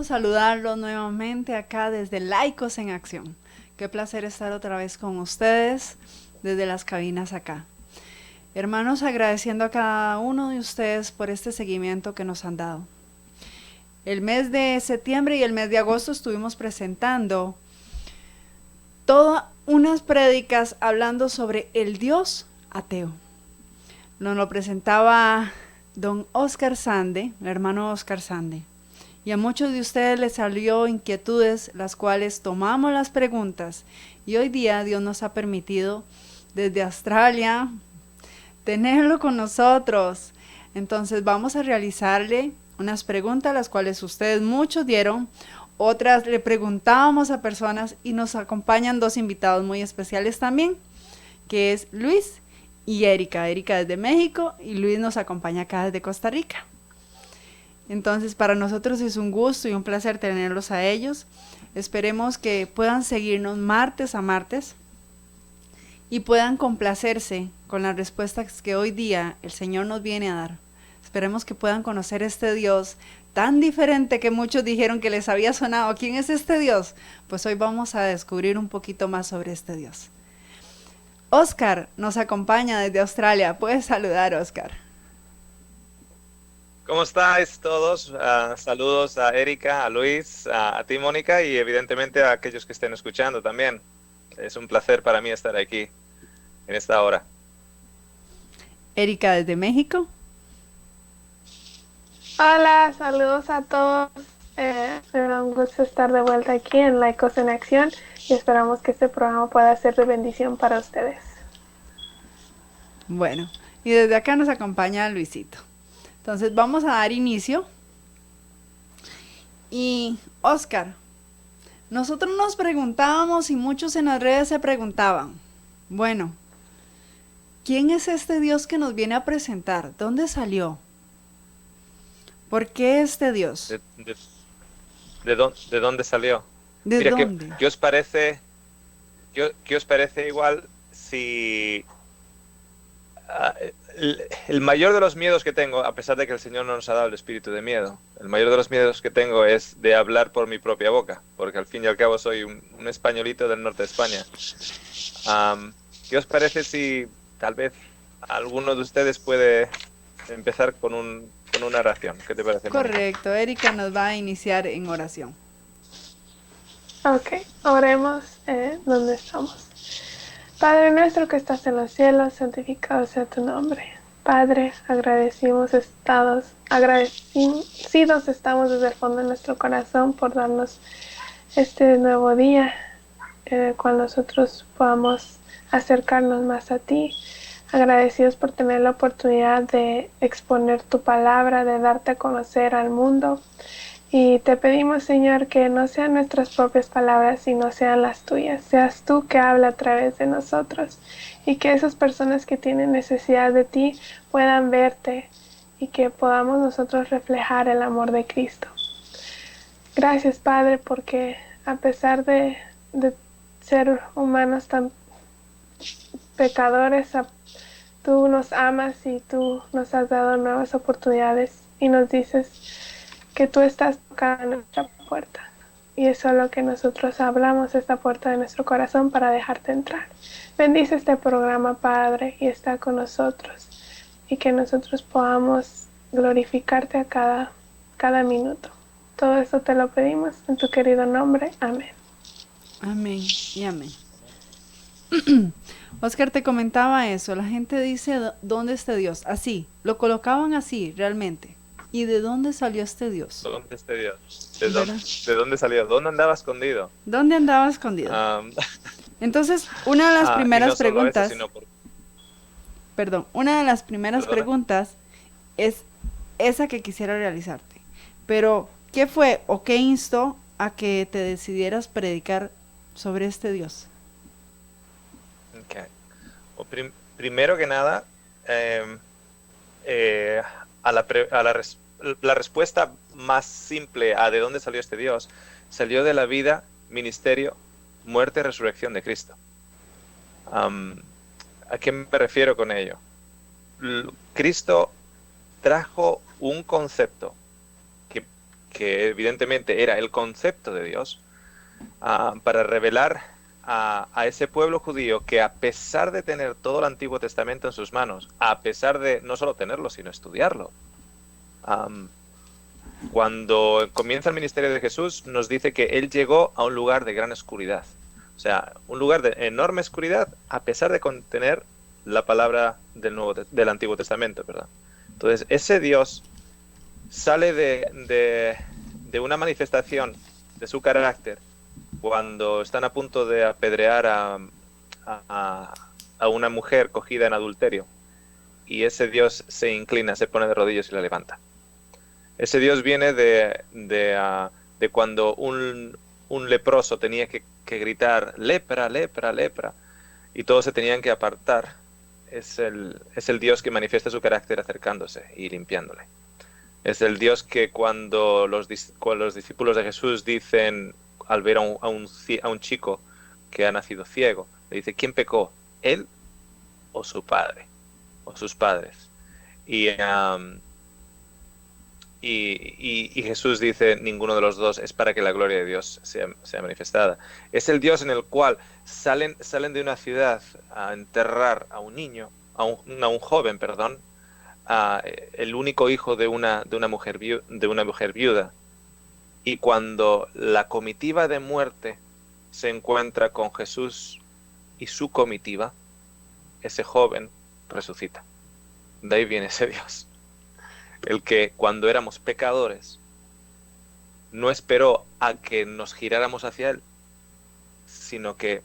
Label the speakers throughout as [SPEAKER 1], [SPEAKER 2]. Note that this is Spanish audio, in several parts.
[SPEAKER 1] gusto saludarlos nuevamente acá desde Laicos en Acción. Qué placer estar otra vez con ustedes desde las cabinas acá. Hermanos, agradeciendo a cada uno de ustedes por este seguimiento que nos han dado. El mes de septiembre y el mes de agosto estuvimos presentando todas unas prédicas hablando sobre el Dios ateo. Nos lo presentaba don Oscar Sande, el hermano Oscar Sande. Y a muchos de ustedes les salió inquietudes, las cuales tomamos las preguntas. Y hoy día Dios nos ha permitido desde Australia tenerlo con nosotros. Entonces vamos a realizarle unas preguntas, las cuales ustedes muchos dieron. Otras le preguntábamos a personas y nos acompañan dos invitados muy especiales también, que es Luis y Erika. Erika desde México y Luis nos acompaña acá desde Costa Rica. Entonces para nosotros es un gusto y un placer tenerlos a ellos. Esperemos que puedan seguirnos martes a martes y puedan complacerse con las respuestas que hoy día el Señor nos viene a dar. Esperemos que puedan conocer este Dios tan diferente que muchos dijeron que les había sonado. ¿Quién es este Dios? Pues hoy vamos a descubrir un poquito más sobre este Dios. Oscar nos acompaña desde Australia. Puedes saludar, Oscar.
[SPEAKER 2] ¿Cómo estáis todos? Saludos a Erika, a Luis, a ti, Mónica, y evidentemente a aquellos que estén escuchando también. Es un placer para mí estar aquí en esta hora.
[SPEAKER 1] Erika desde México.
[SPEAKER 3] Hola, saludos a todos. Me da un gusto estar de vuelta aquí en Laicos en Acción y esperamos que este programa pueda ser de bendición para ustedes.
[SPEAKER 1] Bueno, y desde acá nos acompaña Luisito. Entonces vamos a dar inicio. Y Oscar, nosotros nos preguntábamos y muchos en las redes se preguntaban, bueno, ¿quién es este Dios que nos viene a presentar? ¿Dónde salió? ¿Por qué este Dios?
[SPEAKER 2] ¿De dónde salió?
[SPEAKER 1] ¿De
[SPEAKER 2] Mira,
[SPEAKER 1] dónde?
[SPEAKER 2] ¿qué os parece? ¿Qué os parece igual si el mayor de los miedos que tengo, a pesar de que el Señor no nos ha dado el espíritu de miedo, el mayor de los miedos que tengo es de hablar por mi propia boca, porque al fin y al cabo soy un españolito del norte de España. ¿Qué os parece si tal vez alguno de ustedes puede empezar con una oración? ¿Qué te parece, Mónica?
[SPEAKER 1] Correcto, Erika nos va a iniciar en oración.
[SPEAKER 3] Ok, oremos donde estamos. Padre nuestro que estás en los cielos, santificado sea tu nombre. Padre, agradecidos estamos desde el fondo de nuestro corazón por darnos este nuevo día, en el cual nosotros podamos acercarnos más a ti. Agradecidos por tener la oportunidad de exponer tu palabra, de darte a conocer al mundo. Y te pedimos, Señor, que no sean nuestras propias palabras, sino sean las tuyas. Seas tú que habla a través de nosotros. Y que esas personas que tienen necesidad de ti puedan verte y que podamos nosotros reflejar el amor de Cristo. Gracias, Padre, porque a pesar de ser humanos tan pecadores, tú nos amas y tú nos has dado nuevas oportunidades y nos dices que tú estás tocando nuestra puerta. Y eso es lo que nosotros hablamos, esta puerta de nuestro corazón para dejarte entrar. Bendice este programa, Padre, y está con nosotros. Y que nosotros podamos glorificarte a cada minuto. Todo eso te lo pedimos en tu querido nombre. Amén.
[SPEAKER 1] Amén y amén. Oscar, te comentaba eso, la gente dice, ¿dónde está Dios? Así, lo colocaban así, realmente. ¿Y de dónde salió este Dios?
[SPEAKER 2] ¿Dónde está Dios?
[SPEAKER 1] ¿Verdad?
[SPEAKER 2] ¿De dónde salió? ¿Dónde andaba escondido?
[SPEAKER 1] ¿Dónde andaba escondido? Entonces, una de las
[SPEAKER 2] y
[SPEAKER 1] primeras
[SPEAKER 2] no solo eso,
[SPEAKER 1] preguntas,
[SPEAKER 2] sino por...
[SPEAKER 1] una de las primeras
[SPEAKER 2] Perdona.
[SPEAKER 1] preguntas es esa que quisiera realizarte. Pero, ¿qué fue o qué instó a que te decidieras predicar sobre este Dios?
[SPEAKER 2] Okay. Primero que nada, la respuesta más simple a de dónde salió este Dios, salió de la vida, ministerio, muerte y resurrección de Cristo. ¿A qué me refiero con ello? Cristo trajo un concepto que evidentemente era el concepto de Dios, para revelar a ese pueblo judío que, a pesar de tener todo el Antiguo Testamento en sus manos, a pesar de no solo tenerlo, sino estudiarlo, cuando comienza el ministerio de Jesús, nos dice que Él llegó a un lugar de gran oscuridad. O sea, un lugar de enorme oscuridad, a pesar de contener la palabra del Antiguo Testamento, ¿verdad? Entonces, ese Dios sale de una manifestación de su carácter cuando están a punto de apedrear a una mujer cogida en adulterio, y ese Dios se inclina, se pone de rodillas y la levanta. Ese Dios viene de cuando un leproso tenía que gritar lepra, lepra, lepra, y todos se tenían que apartar. Es el Dios que manifiesta su carácter acercándose y limpiándole. Es el Dios que cuando los discípulos de Jesús dicen, al ver a un chico que ha nacido ciego, le dice, ¿quién pecó? ¿Él o su padre? O sus padres. Y Jesús dice, ninguno de los dos, es para que la gloria de Dios sea manifestada. Es el Dios en el cual salen de una ciudad a enterrar a un niño, a un joven, perdón, el único hijo de una mujer viuda. Y cuando la comitiva de muerte se encuentra con Jesús y su comitiva, ese joven resucita. De ahí viene ese Dios. El que, cuando éramos pecadores, no esperó a que nos giráramos hacia Él, sino que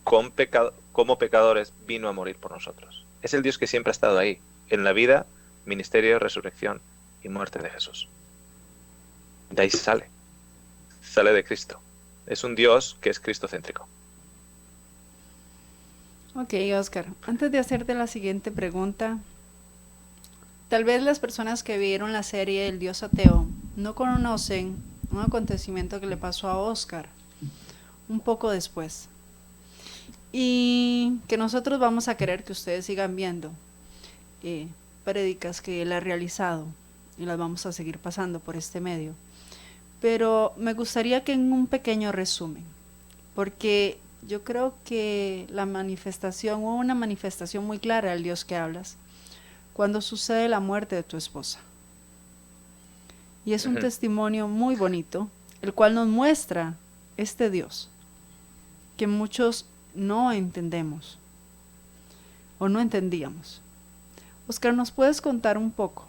[SPEAKER 2] como pecadores vino a morir por nosotros. Es el Dios que siempre ha estado ahí, en la vida, ministerio, resurrección y muerte de Jesús. De ahí sale de Cristo. Es un Dios que es cristocéntrico.
[SPEAKER 1] Ok, Oscar, antes de hacerte la siguiente pregunta, tal vez las personas que vieron la serie El Dios Ateo no conocen un acontecimiento que le pasó a Oscar un poco después, y que nosotros vamos a querer que ustedes sigan viendo prédicas que él ha realizado, y las vamos a seguir pasando por este medio. Pero me gustaría que en un pequeño resumen, porque yo creo que hubo una manifestación muy clara del Dios que hablas cuando sucede la muerte de tu esposa. Y es un testimonio muy bonito, el cual nos muestra este Dios que muchos no entendemos o no entendíamos. Oscar, ¿nos puedes contar un poco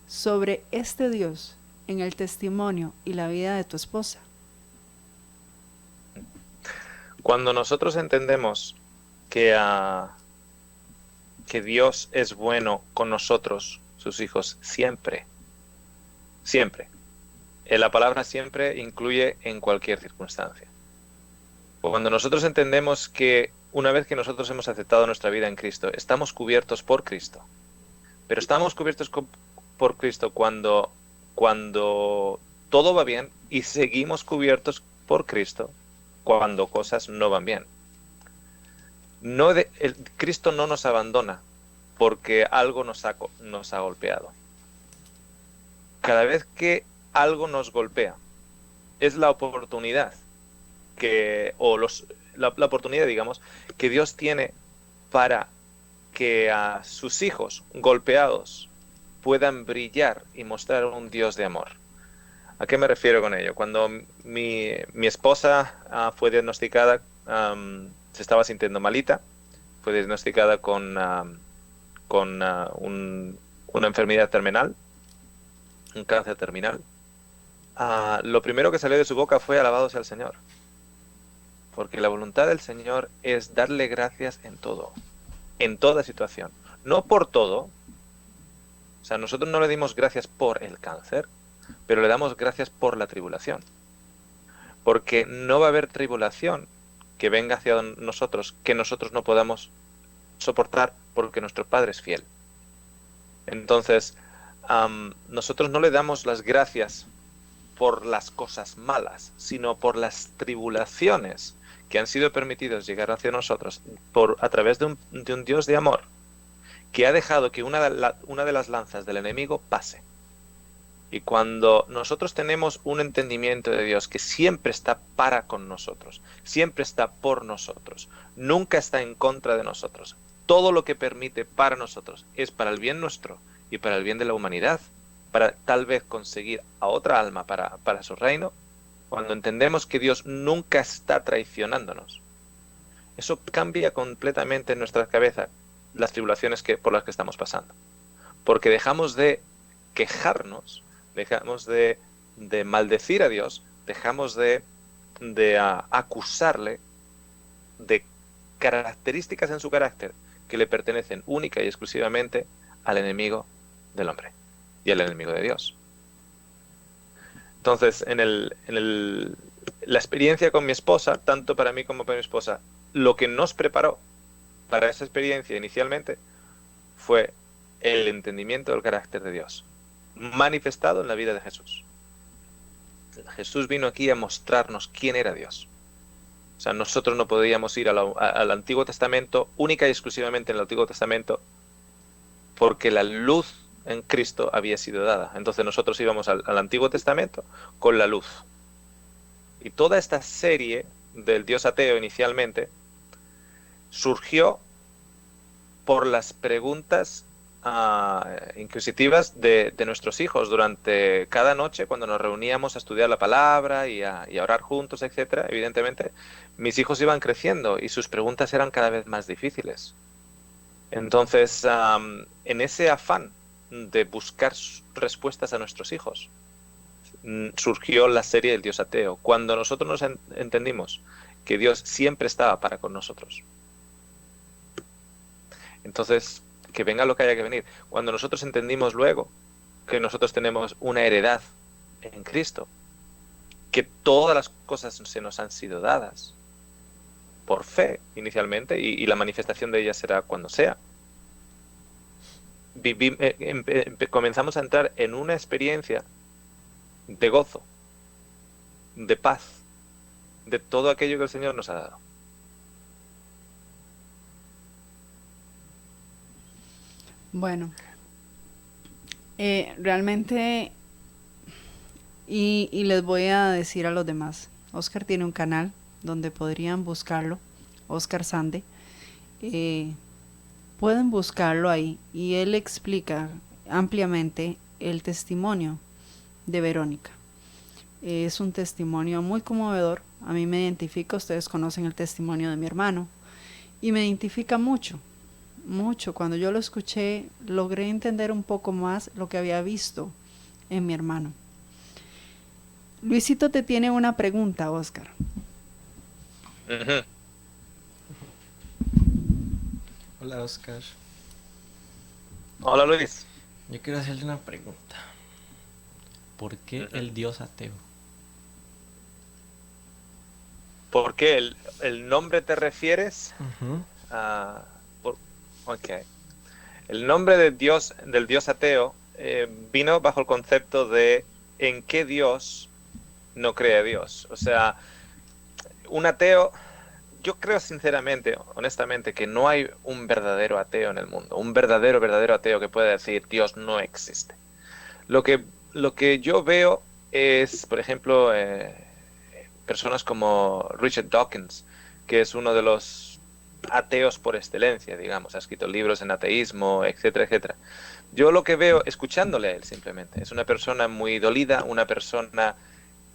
[SPEAKER 1] sobre este Dios en el testimonio y la vida de tu esposa?
[SPEAKER 2] Cuando nosotros entendemos que Dios es bueno con nosotros, sus hijos, siempre, siempre. La palabra siempre incluye en cualquier circunstancia. Cuando nosotros entendemos que una vez que nosotros hemos aceptado nuestra vida en Cristo, estamos cubiertos por Cristo. Pero estamos cubiertos por Cristo cuando todo va bien, y seguimos cubiertos por Cristo cuando cosas no van bien. Cristo no nos abandona porque algo nos ha golpeado. Cada vez que algo nos golpea, es la oportunidad la oportunidad, digamos, que Dios tiene para que a sus hijos golpeados puedan brillar y mostrar un Dios de amor. ¿A qué me refiero con ello? Cuando mi esposa fue diagnosticada, se estaba sintiendo malita, fue diagnosticada con una enfermedad terminal, un cáncer terminal. Lo primero que salió de su boca fue alabado sea el Señor. Porque la voluntad del Señor es darle gracias en todo, en toda situación. No por todo. O sea, nosotros no le dimos gracias por el cáncer, pero le damos gracias por la tribulación. Porque no va a haber tribulación que venga hacia nosotros que nosotros no podamos soportar, porque nuestro Padre es fiel. Entonces, nosotros no le damos las gracias por las cosas malas, sino por las tribulaciones que han sido permitidos llegar hacia nosotros a través de un Dios de amor, que ha dejado que una de las lanzas del enemigo pase. Y cuando nosotros tenemos un entendimiento de Dios que siempre está para con nosotros, siempre está por nosotros, nunca está en contra de nosotros, todo lo que permite para nosotros es para el bien nuestro y para el bien de la humanidad, para tal vez conseguir a otra alma para su reino, cuando entendemos que Dios nunca está traicionándonos, eso cambia completamente en nuestra cabeza las tribulaciones por las que estamos pasando. Porque dejamos de quejarnos, dejamos de maldecir a Dios, dejamos de acusarle de características en su carácter que le pertenecen única y exclusivamente al enemigo del hombre y al enemigo de Dios. Entonces, la experiencia con mi esposa, tanto para mí como para mi esposa, lo que nos preparó para esa experiencia inicialmente fue el entendimiento del carácter de Dios, manifestado en la vida de Jesús. Jesús vino aquí a mostrarnos quién era Dios. O sea, nosotros no podíamos ir al Antiguo Testamento, única y exclusivamente en el Antiguo Testamento, porque la luz en Cristo había sido dada. Entonces nosotros íbamos al Antiguo Testamento con la luz. Y toda esta serie del Dios ateo inicialmente surgió por las preguntas inquisitivas de nuestros hijos durante cada noche cuando nos reuníamos a estudiar la palabra y a orar juntos, etcétera. Evidentemente, mis hijos iban creciendo y sus preguntas eran cada vez más difíciles. Entonces, en ese afán de buscar respuestas a nuestros hijos, surgió la serie del Dios ateo. Cuando nosotros nos entendimos que Dios siempre estaba para con nosotros, entonces, que venga lo que haya que venir. Cuando nosotros entendimos luego que nosotros tenemos una heredad en Cristo, que todas las cosas se nos han sido dadas por fe inicialmente, y la manifestación de ellas será cuando sea, comenzamos a entrar en una experiencia de gozo, de paz, de todo aquello que el Señor nos ha dado.
[SPEAKER 1] Bueno, realmente, y les voy a decir a los demás, Oscar tiene un canal donde podrían buscarlo, Oscar Sande, pueden buscarlo ahí y él explica ampliamente el testimonio de Verónica. Es un testimonio muy conmovedor, a mí me identifica, ustedes conocen el testimonio de mi hermano y me identifica mucho. Cuando yo lo escuché, logré entender un poco más lo que había visto en mi hermano. Luisito te tiene una pregunta, Oscar.
[SPEAKER 2] Uh-huh.
[SPEAKER 4] Hola, Oscar.
[SPEAKER 2] Hola, Luis.
[SPEAKER 4] Yo quiero hacerle una pregunta. ¿Por qué el Dios ateo?
[SPEAKER 2] ¿Por qué el nombre te refieres? Okay. El nombre del Dios ateo vino bajo el concepto de en qué Dios no cree a Dios. O sea, un ateo, yo creo sinceramente, honestamente, que no hay un verdadero ateo en el mundo. Un verdadero ateo que pueda decir Dios no existe. Lo que yo veo es, por ejemplo, personas como Richard Dawkins, que es uno de los ateos por excelencia, digamos, ha escrito libros en ateísmo, etcétera, etcétera. Yo lo que veo, escuchándole a él simplemente, es una persona muy dolida, una persona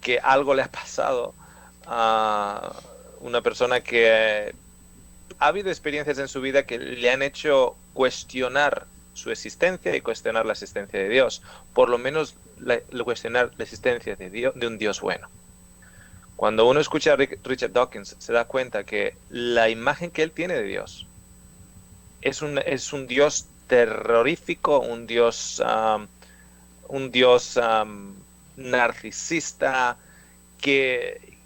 [SPEAKER 2] que algo le ha pasado, una persona que ha habido experiencias en su vida que le han hecho cuestionar su existencia y cuestionar la existencia de Dios, por lo menos cuestionar la existencia de un Dios bueno. Cuando uno escucha a Richard Dawkins, se da cuenta que la imagen que él tiene de Dios es un Dios terrorífico, un Dios narcisista que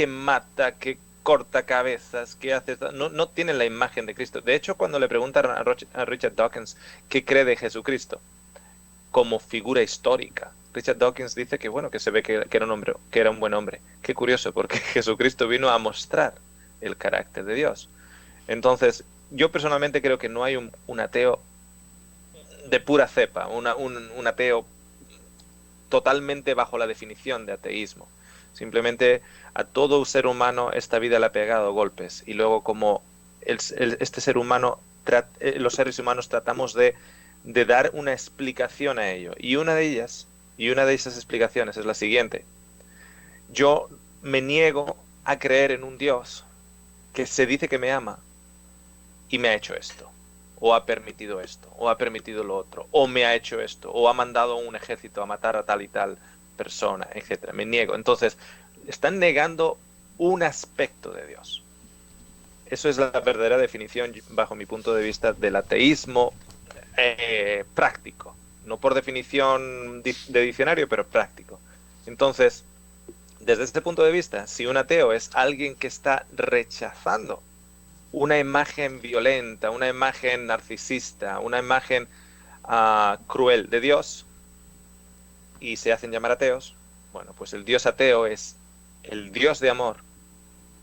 [SPEAKER 2] mata, que corta cabezas, que hace... No tiene la imagen de Cristo. De hecho, cuando le preguntan a Richard Dawkins qué cree de Jesucristo como figura histórica, Richard Dawkins dice que bueno, que se ve que era un hombre, que era un buen hombre. Qué curioso, porque Jesucristo vino a mostrar el carácter de Dios. Entonces, yo personalmente creo que no hay un ateo de pura cepa, un ateo totalmente bajo la definición de ateísmo. Simplemente a todo ser humano esta vida le ha pegado golpes y luego como este ser humano, los seres humanos tratamos de dar una explicación a ello. Y una de esas explicaciones es la siguiente. Yo me niego a creer en un Dios que se dice que me ama y me ha hecho esto, o ha permitido esto, o ha permitido lo otro, o me ha hecho esto, o ha mandado un ejército a matar a tal y tal persona, etcétera. Me niego. Entonces, están negando un aspecto de Dios. Eso es la verdadera definición, bajo mi punto de vista, del ateísmo práctico. No por definición de diccionario, pero práctico. Entonces, desde este punto de vista, si un ateo es alguien que está rechazando una imagen violenta, una imagen narcisista, una imagen cruel de Dios, y se hacen llamar ateos, bueno, pues el Dios ateo es el Dios de amor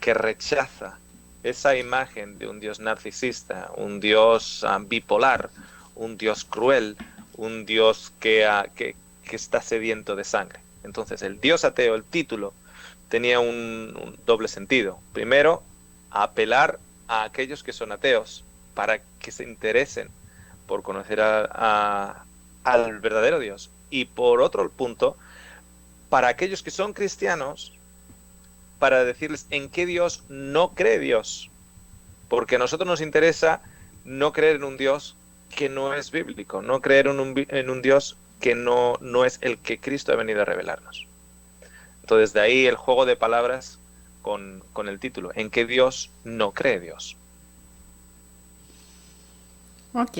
[SPEAKER 2] que rechaza esa imagen de un Dios narcisista, un Dios bipolar, un Dios cruel, un Dios que está sediento de sangre. Entonces, el Dios ateo, el título, tenía un doble sentido. Primero, apelar a aquellos que son ateos para que se interesen por conocer al verdadero Dios. Y por otro punto, para aquellos que son cristianos, para decirles en qué Dios no cree Dios. Porque a nosotros nos interesa no creer en un Dios que no es bíblico, no creer en un Dios que no es el que Cristo ha venido a revelarnos. Entonces, de ahí el juego de palabras con el título, ¿en qué Dios no cree Dios?
[SPEAKER 1] Ok.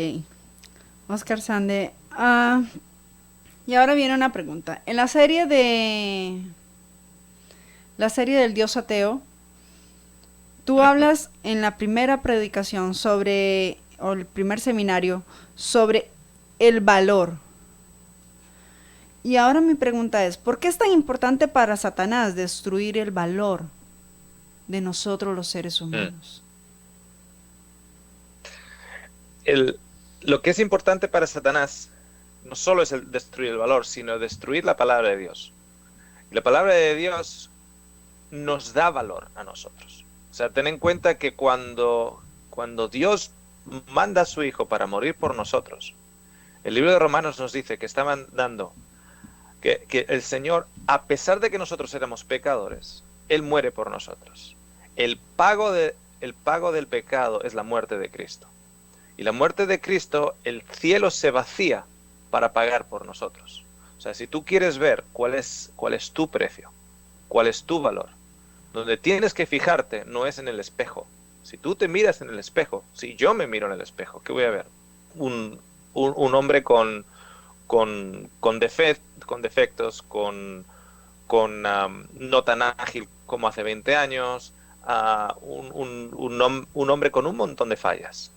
[SPEAKER 1] Oscar Sande. Y ahora viene una pregunta. En la serie del Dios ateo, tú hablas en la primera predicación o el primer seminario, sobre el valor. Y ahora mi pregunta es, ¿por qué es tan importante para Satanás destruir el valor de nosotros los seres humanos?
[SPEAKER 2] Lo que es importante para Satanás no solo es el destruir el valor, sino destruir la palabra de Dios. Y la palabra de Dios nos da valor a nosotros. O sea, ten en cuenta que cuando Dios manda a su Hijo para morir por nosotros, el libro de Romanos nos dice que está mandando que el Señor, a pesar de que nosotros éramos pecadores, Él muere por nosotros. El pago del pecado es la muerte de Cristo. Y la muerte de Cristo, el cielo se vacía para pagar por nosotros. O sea, si tú quieres ver cuál es tu precio, cuál es tu valor, donde tienes que fijarte no es en el espejo. Si tú te miras en el espejo, si yo me miro en el espejo, ¿qué voy a ver? Un hombre con defectos, no tan ágil como hace 20 años, un hombre con un montón de fallas.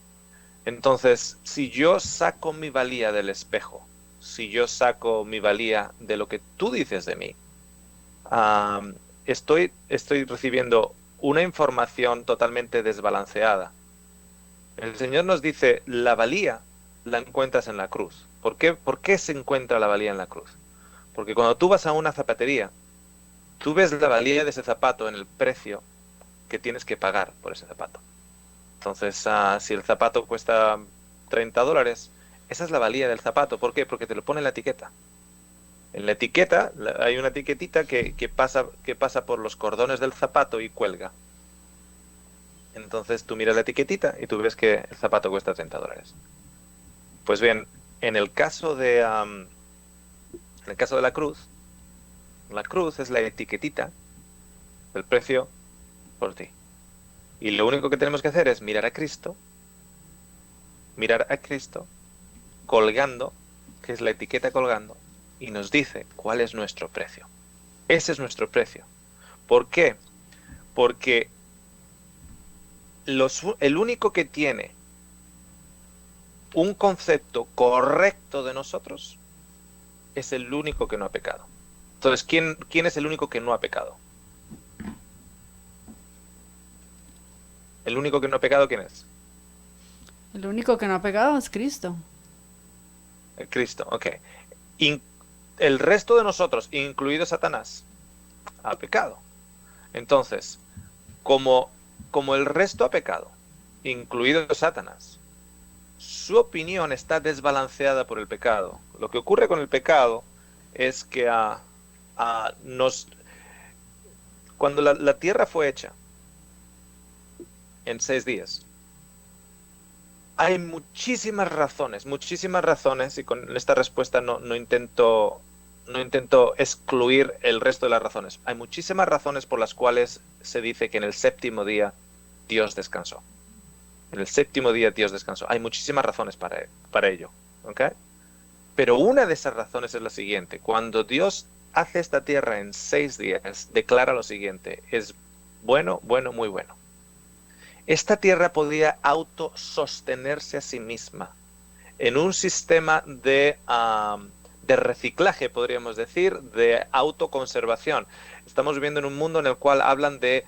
[SPEAKER 2] Entonces, si yo saco mi valía del espejo, si yo saco mi valía de lo que tú dices de mí, estoy recibiendo una información totalmente desbalanceada. El Señor nos dice, la valía la encuentras en la cruz. ¿Por qué se encuentra la valía en la cruz? Porque cuando tú vas a una zapatería, tú ves la valía de ese zapato en el precio que tienes que pagar por ese zapato. Entonces, si el zapato cuesta $30, esa es la valía del zapato. ¿Por qué? Porque te lo pone en la etiqueta. En la etiqueta hay una etiquetita que pasa por los cordones del zapato y cuelga. Entonces tú miras la etiquetita y tú ves que el zapato cuesta $30. Pues bien, en el caso de la cruz es la etiquetita del precio por ti. Y lo único que tenemos que hacer es mirar a Cristo colgando, que es la etiqueta colgando, y nos dice cuál es nuestro precio. Ese es nuestro precio. ¿Por qué? Porque el único que tiene un concepto correcto de nosotros es el único que no ha pecado. Entonces, ¿quién es el único que no ha pecado? ¿El único que no ha pecado quién es?
[SPEAKER 1] El único que no ha pegado es Cristo.
[SPEAKER 2] Cristo, ok. el resto de nosotros, incluido Satanás, ha pecado. Entonces, como el resto ha pecado, incluido Satanás, su opinión está desbalanceada por el pecado. Lo que ocurre con el pecado es que cuando la tierra fue hecha en 6 días, hay muchísimas razones, y con esta respuesta no intento excluir el resto de las razones. Hay muchísimas razones por las cuales se dice que en el séptimo día Dios descansó. En el séptimo día Dios descansó. Hay muchísimas razones para ello. ¿Okay? Pero una de esas razones es la siguiente. Cuando Dios hace esta tierra en 6 días, declara lo siguiente. Es bueno, muy bueno. Esta tierra podía autosostenerse a sí misma en un sistema de reciclaje, podríamos decir, de autoconservación. Estamos viviendo en un mundo en el cual hablan de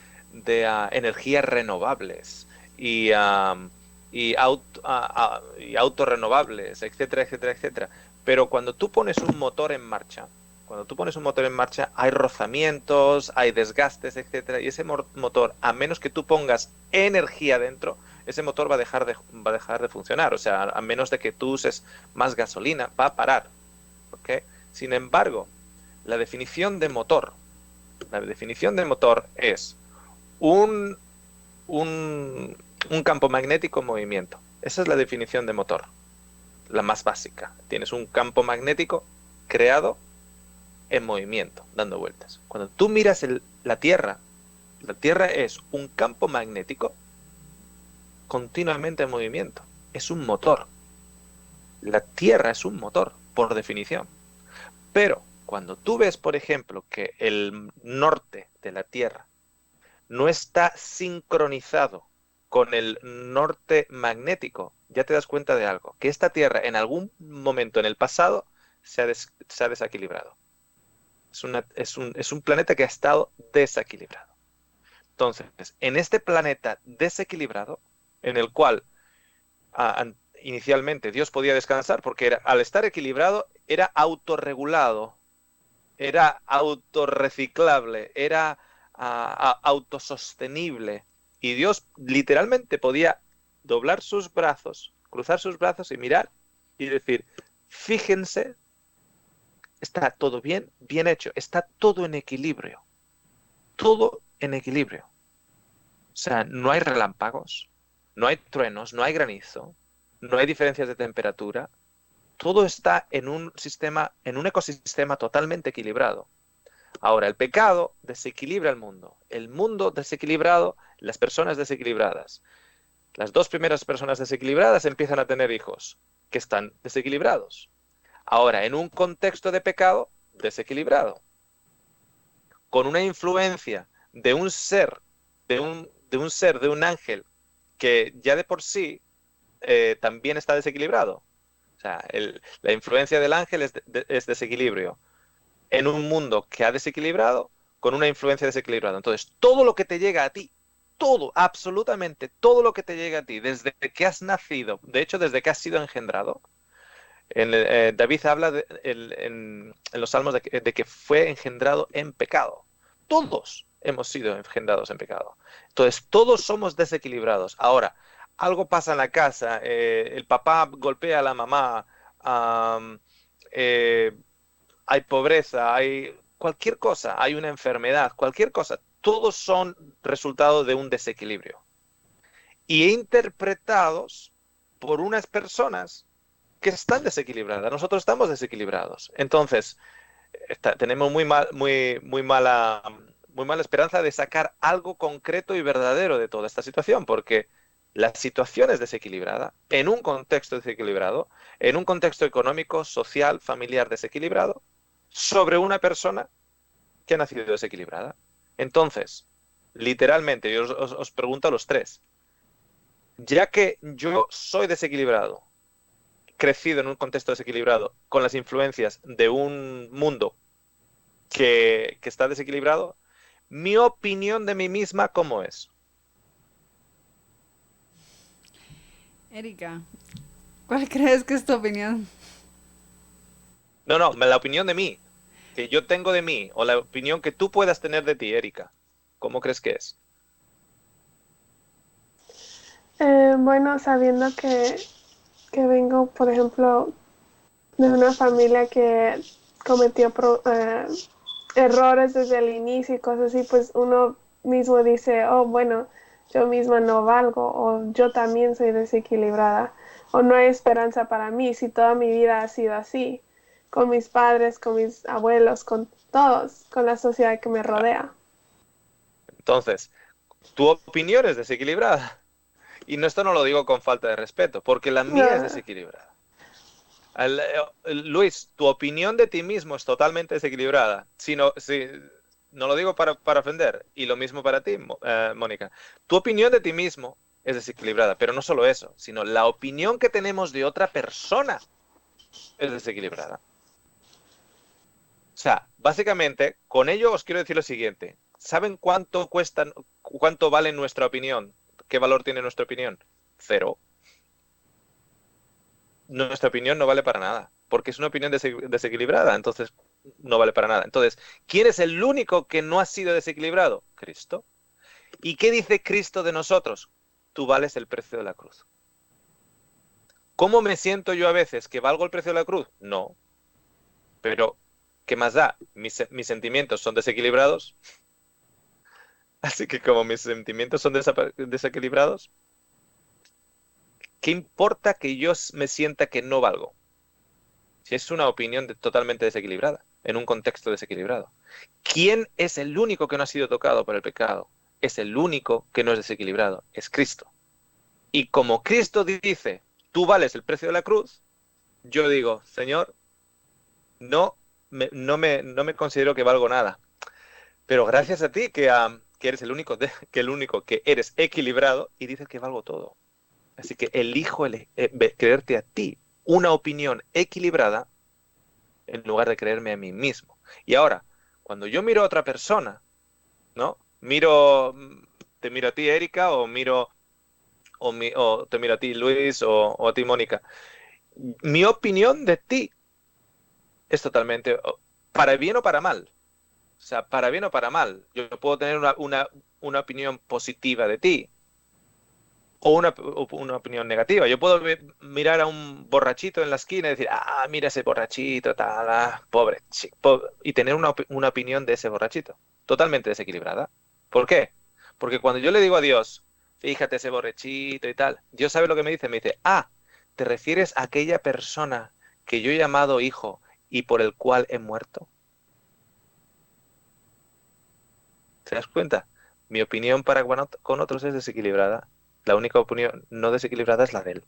[SPEAKER 2] energías renovables y autorrenovables, etcétera, etcétera, etcétera. Pero cuando tú pones un motor en marcha, hay rozamientos, hay desgastes, etcétera, y ese motor, a menos que tú pongas energía dentro, ese motor va a dejar de funcionar. O sea, a menos de que tú uses más gasolina, va a parar. ¿Okay? Sin embargo, la definición de motor es un campo magnético en movimiento. Esa es la definición de motor, la más básica. Tienes un campo magnético creado en movimiento, dando vueltas. Cuando tú miras la Tierra es un campo magnético continuamente en movimiento. Es un motor. La Tierra es un motor, por definición. Pero cuando tú ves, por ejemplo, que el norte de la Tierra no está sincronizado con el norte magnético, ya te das cuenta de algo, que esta Tierra en algún momento en el pasado se ha desequilibrado. Es un planeta que ha estado desequilibrado. Entonces, en este planeta desequilibrado, en el cual inicialmente Dios podía descansar, porque al estar equilibrado era autorregulado, era autorreciclable, era autosostenible, y Dios literalmente podía doblar sus brazos, cruzar sus brazos y mirar y decir, fíjense, está todo bien hecho, está todo en equilibrio. Todo en equilibrio. O sea, no hay relámpagos, no hay truenos, no hay granizo, no hay diferencias de temperatura. Todo está en un ecosistema totalmente equilibrado. Ahora, el pecado desequilibra el mundo. El mundo desequilibrado, las personas desequilibradas. Las 2 primeras personas desequilibradas empiezan a tener hijos que están desequilibrados. Ahora, en un contexto de pecado desequilibrado, con una influencia de un ser, de un ángel que ya de por sí también está desequilibrado. O sea, la influencia del ángel es desequilibrio. En un mundo que ha desequilibrado, con una influencia desequilibrada. Entonces, todo lo que te llega a ti, todo, absolutamente todo lo que te llega a ti, desde que has nacido, de hecho, desde que has sido engendrado, David habla en los Salmos de que fue engendrado en pecado. Todos hemos sido engendrados en pecado. Entonces, todos somos desequilibrados. Ahora, algo pasa en la casa, el papá golpea a la mamá, hay pobreza, hay cualquier cosa, hay una enfermedad, cualquier cosa. Todos son resultado de un desequilibrio. Y interpretados por unas personas que están desequilibradas. Nosotros estamos desequilibrados. Entonces, tenemos muy mala esperanza de sacar algo concreto y verdadero de toda esta situación, porque la situación es desequilibrada, en un contexto desequilibrado, en un contexto económico, social, familiar desequilibrado, sobre una persona que ha nacido desequilibrada. Entonces, literalmente, yo os pregunto a los 3, ya que yo soy desequilibrado, crecido en un contexto desequilibrado, con las influencias de un mundo que está desequilibrado, mi opinión de mí misma, ¿cómo es?
[SPEAKER 1] Erika, ¿cuál crees que es tu opinión?
[SPEAKER 2] No, la opinión de mí, que yo tengo de mí, o la opinión que tú puedas tener de ti, Erika. ¿Cómo crees que es?
[SPEAKER 3] Bueno, sabiendo que vengo, por ejemplo, de una familia que cometió errores desde el inicio y cosas así, pues uno mismo dice, oh, bueno, yo misma no valgo, o yo también soy desequilibrada, o no hay esperanza para mí si toda mi vida ha sido así, con mis padres, con mis abuelos, con todos, con la sociedad que me rodea.
[SPEAKER 2] Entonces, tu opinión es desequilibrada. Y esto no lo digo con falta de respeto, porque la mía es
[SPEAKER 3] No,
[SPEAKER 2] desequilibrada. Luis, tu opinión de ti mismo es totalmente desequilibrada. No lo digo para ofender, y lo mismo para ti, Mónica. Tu opinión de ti mismo es desequilibrada, pero no solo eso, sino la opinión que tenemos de otra persona es desequilibrada. O sea, básicamente, con ello os quiero decir lo siguiente. ¿Saben cuánto vale nuestra opinión? ¿Qué valor tiene nuestra opinión? Cero. Nuestra opinión no vale para nada, porque es una opinión desequilibrada, entonces no vale para nada. Entonces, ¿quién es el único que no ha sido desequilibrado? Cristo. ¿Y qué dice Cristo de nosotros? Tú vales el precio de la cruz. ¿Cómo me siento yo a veces? ¿Que valgo el precio de la cruz? No. Pero, ¿qué más da? Mis sentimientos son desequilibrados. Así que como mis sentimientos son desequilibrados, ¿qué importa que yo me sienta que no valgo? Si es una opinión totalmente desequilibrada, en un contexto desequilibrado. ¿Quién es el único que no ha sido tocado por el pecado? Es el único que no es desequilibrado, es Cristo. Y como Cristo dice, tú vales el precio de la cruz, yo digo, Señor, no me considero que valgo nada. Pero gracias a ti que eres el único que eres equilibrado y dices que valgo todo. Así que elijo creerte a ti una opinión equilibrada en lugar de creerme a mí mismo. Y ahora, cuando yo miro a otra persona, ¿no? Te miro a ti, Erika, o te miro a ti, Luis, o a ti, Mónica. Mi opinión de ti es totalmente para bien o para mal. O sea, para bien o para mal. Yo puedo tener una opinión positiva de ti, o una opinión negativa. Yo puedo mirar a un borrachito en la esquina y decir, mira ese borrachito, tal, pobre, sí, y tener una opinión de ese borrachito, totalmente desequilibrada. ¿Por qué? Porque cuando yo le digo a Dios, fíjate ese borrachito y tal, Dios sabe lo que me dice, ¿te refieres a aquella persona que yo he llamado hijo y por el cual he muerto? ¿Te das cuenta? Mi opinión para con otros es desequilibrada. La única opinión no desequilibrada es la de él.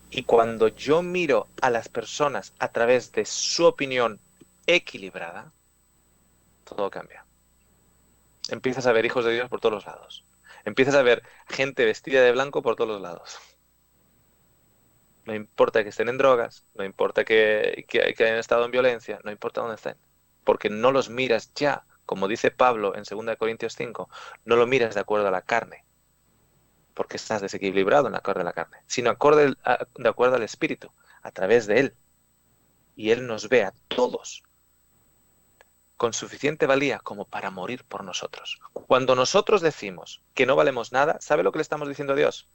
[SPEAKER 2] Y cuando yo miro a las personas a través de su opinión equilibrada, todo cambia. Empiezas a ver hijos de Dios por todos los lados. Empiezas a ver gente vestida de blanco por todos los lados. No importa que estén en drogas, no importa que hayan estado en violencia, no importa dónde estén. Porque no los miras ya, como dice Pablo en 2 Corintios 5, no lo miras de acuerdo a la carne, porque estás desequilibrado en la acorde de la carne, sino de acuerdo al Espíritu, a través de Él. Y Él nos ve a todos con suficiente valía como para morir por nosotros. Cuando nosotros decimos que no valemos nada, ¿sabe lo que le estamos diciendo a Dios?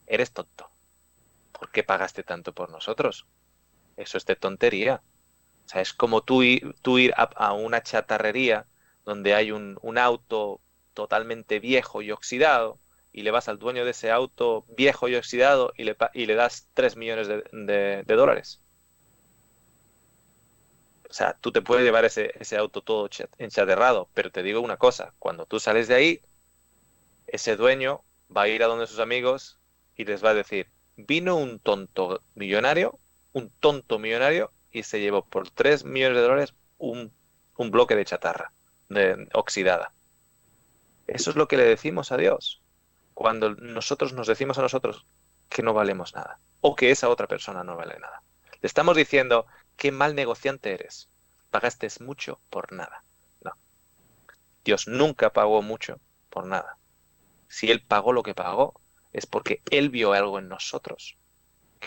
[SPEAKER 2] Eres tonto. ¿Por qué pagaste tanto por nosotros? Eso es de tontería. O sea, es como tú ir a una chatarrería donde hay un auto totalmente viejo y oxidado y le vas al dueño de ese auto viejo y oxidado y le das 3 millones de dólares. O sea, tú te puedes llevar ese auto todo enchaterrado, pero te digo una cosa, cuando tú sales de ahí, ese dueño va a ir a donde sus amigos y les va a decir, vino un tonto millonario y se llevó por 3 millones de dólares un bloque de chatarra oxidada. Eso es lo que le decimos a Dios cuando nosotros nos decimos a nosotros que no valemos nada o que esa otra persona no vale nada. Le estamos diciendo, qué mal negociante eres. Pagaste mucho por nada. No. Dios nunca pagó mucho por nada. Si Él pagó lo que pagó, es porque Él vio algo en nosotros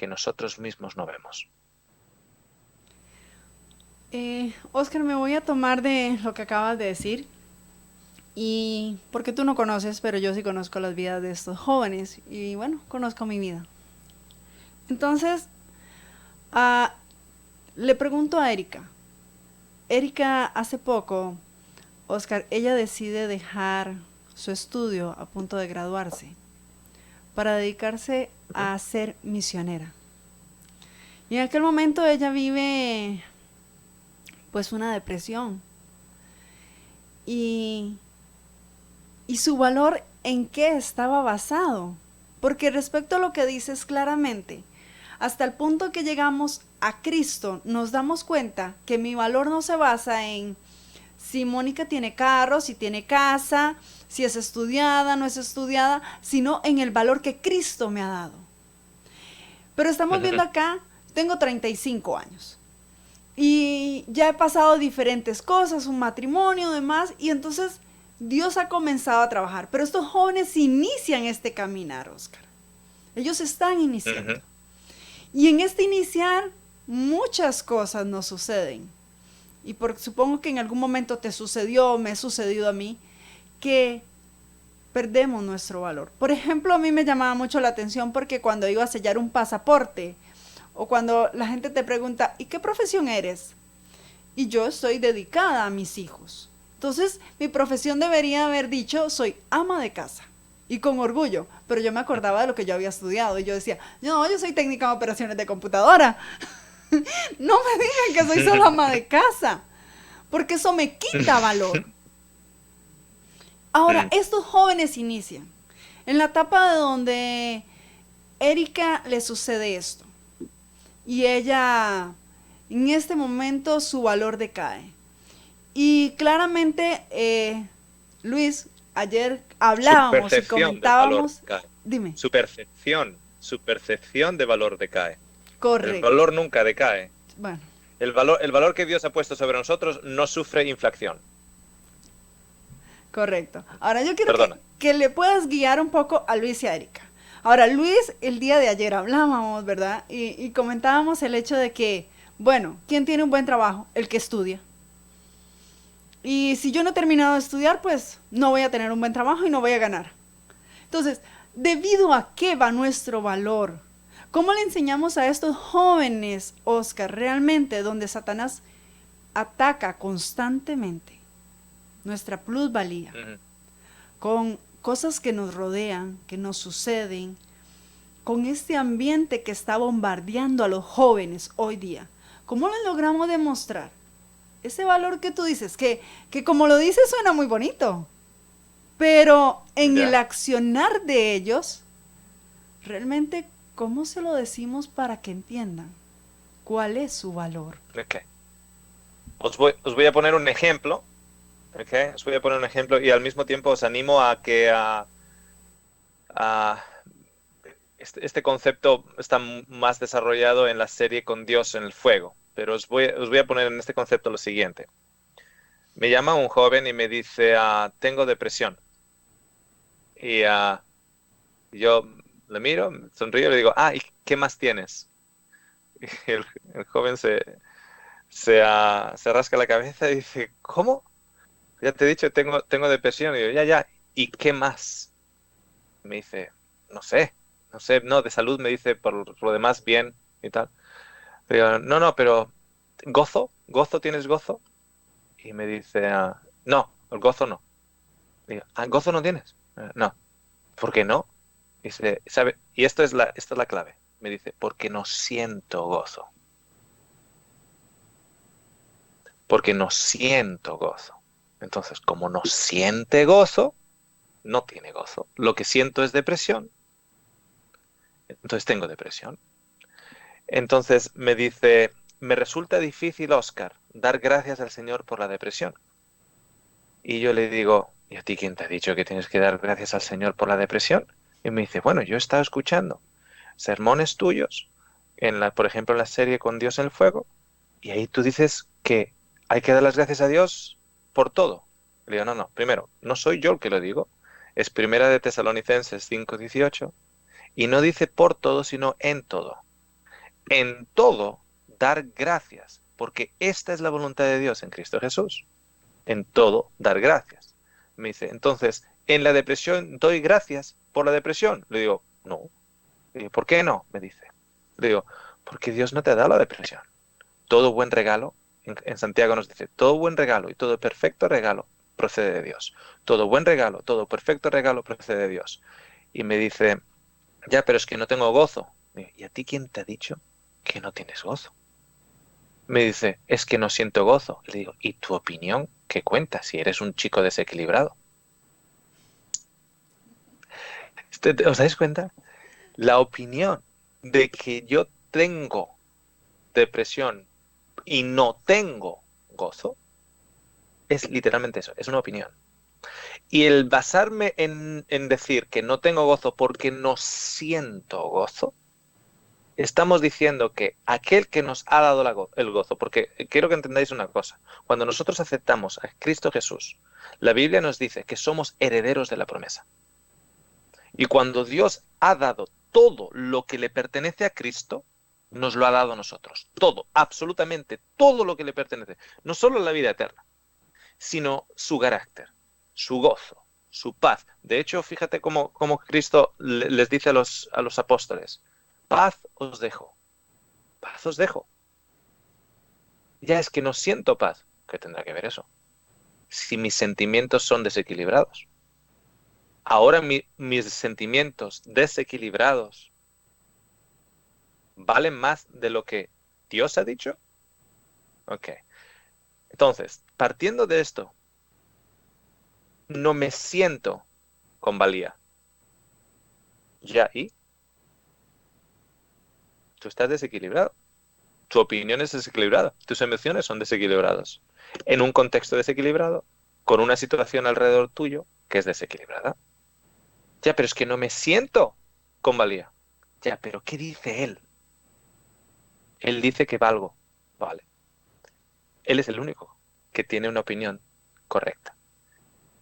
[SPEAKER 2] que nosotros mismos no vemos.
[SPEAKER 1] Oscar, me voy a tomar de lo que acabas de decir. Y porque tú no conoces, pero yo sí conozco las vidas de estos jóvenes. Y bueno, conozco mi vida. Entonces, le pregunto a Erika. Erika, hace poco, Oscar, ella decide dejar su estudio a punto de graduarse para dedicarse a ser misionera. Y en aquel momento ella vive pues una depresión. Y su valor, ¿en qué estaba basado? Porque respecto a lo que dices claramente, hasta el punto que llegamos a Cristo, nos damos cuenta que mi valor no se basa en si Mónica tiene carro, si tiene casa, si es estudiada, no es estudiada, sino en el valor que Cristo me ha dado. Pero estamos viendo acá, tengo 35 años. Y ya he pasado diferentes cosas, un matrimonio, demás, y entonces Dios ha comenzado a trabajar. Pero estos jóvenes inician este caminar, Oscar. Ellos están iniciando. Y en este iniciar, muchas cosas nos suceden. Y supongo que en algún momento te sucedió, me ha sucedido a mí, que perdemos nuestro valor. Por ejemplo, a mí me llamaba mucho la atención porque cuando iba a sellar un pasaporte, o cuando la gente te pregunta, ¿y qué profesión eres? Y yo estoy dedicada a mis hijos. Entonces, mi profesión debería haber dicho, soy ama de casa. Y con orgullo. Pero yo me acordaba de lo que yo había estudiado. Y yo decía, no, yo soy técnica en operaciones de computadora. No me digan que soy solo ama de casa. Porque eso me quita valor. Ahora, estos jóvenes inician. En la etapa de donde Erika le sucede esto. Y ella, en este momento, su valor decae. Y claramente, Luis, ayer hablábamos y comentábamos. Dime.
[SPEAKER 2] Su percepción de valor decae.
[SPEAKER 1] Correcto.
[SPEAKER 2] El valor nunca decae.
[SPEAKER 1] Bueno.
[SPEAKER 2] El valor que Dios ha puesto sobre nosotros no sufre inflación.
[SPEAKER 1] Correcto. Ahora yo quiero que le puedas guiar un poco a Luis y a Erika. Ahora, Luis, el día de ayer hablábamos, ¿verdad? Y comentábamos el hecho de que, bueno, ¿quién tiene un buen trabajo? El que estudia. Y si yo no he terminado de estudiar, pues no voy a tener un buen trabajo y no voy a ganar. Entonces, ¿debido a qué va nuestro valor? ¿Cómo le enseñamos a estos jóvenes, Oscar, realmente donde Satanás ataca constantemente nuestra plusvalía con cosas que nos rodean, que nos suceden, con este ambiente que está bombardeando a los jóvenes hoy día? ¿Cómo lo logramos demostrar? Ese valor que tú dices, que como lo dices suena muy bonito, pero en el accionar de ellos, realmente, ¿cómo se lo decimos para que entiendan cuál es su valor?
[SPEAKER 2] Okay. Os voy a poner un ejemplo. Okay. Os voy a poner un ejemplo y al mismo tiempo os animo a que este concepto está más desarrollado en la serie Con Dios en el Fuego. Pero os voy a poner en este concepto lo siguiente. Me llama un joven y me dice, tengo depresión. Y yo le miro, sonrío y le digo, ¿y qué más tienes? Y el joven se rasca la cabeza y dice, ¿cómo? Ya te he dicho, tengo depresión. Y yo, ya. ¿Y qué más? Me dice, no sé, no, de salud me dice, por lo demás bien y tal. Digo, no, pero ¿gozo tienes gozo? Y me dice, no, el gozo no. Digo, ¿gozo no tienes? No. ¿Por qué no? Dice, ¿sabe? Y esta es la clave. Me dice, porque no siento gozo. Porque no siento gozo. Entonces, como no siente gozo, no tiene gozo. Lo que siento es depresión. Entonces tengo depresión. Entonces me dice, me resulta difícil, Oscar, dar gracias al Señor por la depresión. Y yo le digo, ¿y a ti quién te ha dicho que tienes que dar gracias al Señor por la depresión? Y me dice, bueno, yo he estado escuchando sermones tuyos, por ejemplo, en la serie Con Dios en el Fuego, y ahí tú dices que hay que dar las gracias a Dios por todo. Le digo, no, primero, no soy yo el que lo digo, es 1 de Tesalonicenses 5:18, y no dice por todo, sino en todo. en todo dar gracias, porque esta es la voluntad de Dios en Cristo Jesús. En todo dar gracias. Me dice, entonces, en la depresión doy gracias por la depresión. Le digo, no. Le digo, ¿por qué no? Me dice. Le digo, porque Dios no te ha dado la depresión. Todo buen regalo, en Santiago nos dice, todo buen regalo y todo perfecto regalo procede de Dios. Todo buen regalo, todo perfecto regalo procede de Dios. Y me dice, ya, pero es que no tengo gozo. Digo, ¿y a ti quién te ha dicho que no tienes gozo? Me dice, es que no siento gozo. Le digo, ¿y tu opinión qué cuenta si eres un chico desequilibrado? ¿Os dais cuenta? La opinión de que yo tengo depresión y no tengo gozo es literalmente eso, es una opinión. Y el basarme en decir que no tengo gozo porque no siento gozo, estamos diciendo que aquel que nos ha dado el gozo, porque quiero que entendáis una cosa, cuando nosotros aceptamos a Cristo Jesús, la Biblia nos dice que somos herederos de la promesa. Y cuando Dios ha dado todo lo que le pertenece a Cristo, nos lo ha dado a nosotros. Todo, absolutamente todo lo que le pertenece. No solo la vida eterna, sino su carácter, su gozo, su paz. De hecho, fíjate cómo Cristo les dice a los apóstoles, paz os dejo, paz os dejo. Ya es que no siento paz. ¿Qué tendrá que ver eso? Si mis sentimientos son desequilibrados. Ahora mis sentimientos desequilibrados valen más de lo que Dios ha dicho. Ok. Entonces, partiendo de esto, no me siento con valía. Ya, ¿y? Tú estás desequilibrado. Tu opinión es desequilibrada. Tus emociones son desequilibradas. En un contexto desequilibrado, con una situación alrededor tuyo que es desequilibrada. Ya, pero es que no me siento con valía. Ya, pero ¿qué dice él? Él dice que valgo. Vale. Él es el único que tiene una opinión correcta.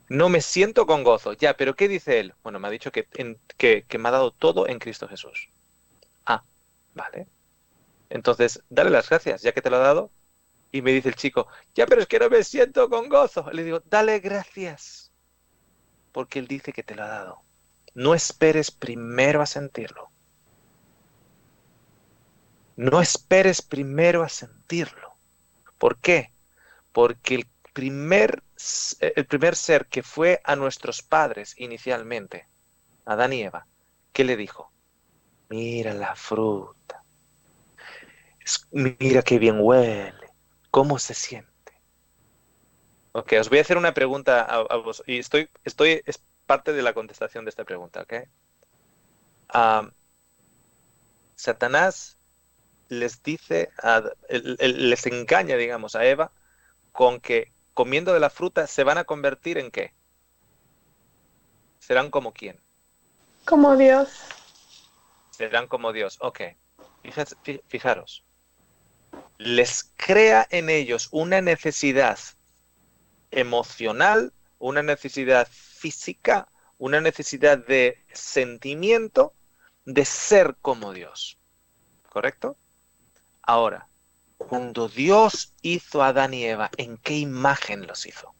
[SPEAKER 2] No me siento con gozo. Ya, pero ¿qué dice él? Bueno, me ha dicho que me ha dado todo en Cristo Jesús. Ah, vale. Entonces, dale las gracias, ya que te lo ha dado. Y me dice el chico, ya, pero es que no me siento con gozo. Le digo, dale gracias, porque él dice que te lo ha dado. No esperes primero a sentirlo. No esperes primero a sentirlo. ¿Por qué? Porque el primer ser que fue a nuestros padres inicialmente, Adán y Eva, ¿qué le dijo? Mira la fruta, mira qué bien huele, cómo se siente. Ok, os voy a hacer una pregunta a vos, y es parte de la contestación de esta pregunta, ¿ok? Satanás les dice, les engaña, digamos, a Eva con que comiendo de la fruta se van a convertir en ¿qué? ¿Serán como quién?
[SPEAKER 3] Como Dios.
[SPEAKER 2] Serán como Dios. Ok. Fijaros. Les crea en ellos una necesidad emocional, una necesidad física, una necesidad de sentimiento de ser como Dios. ¿Correcto? Ahora, cuando Dios hizo a Adán y Eva, ¿en qué imagen los hizo?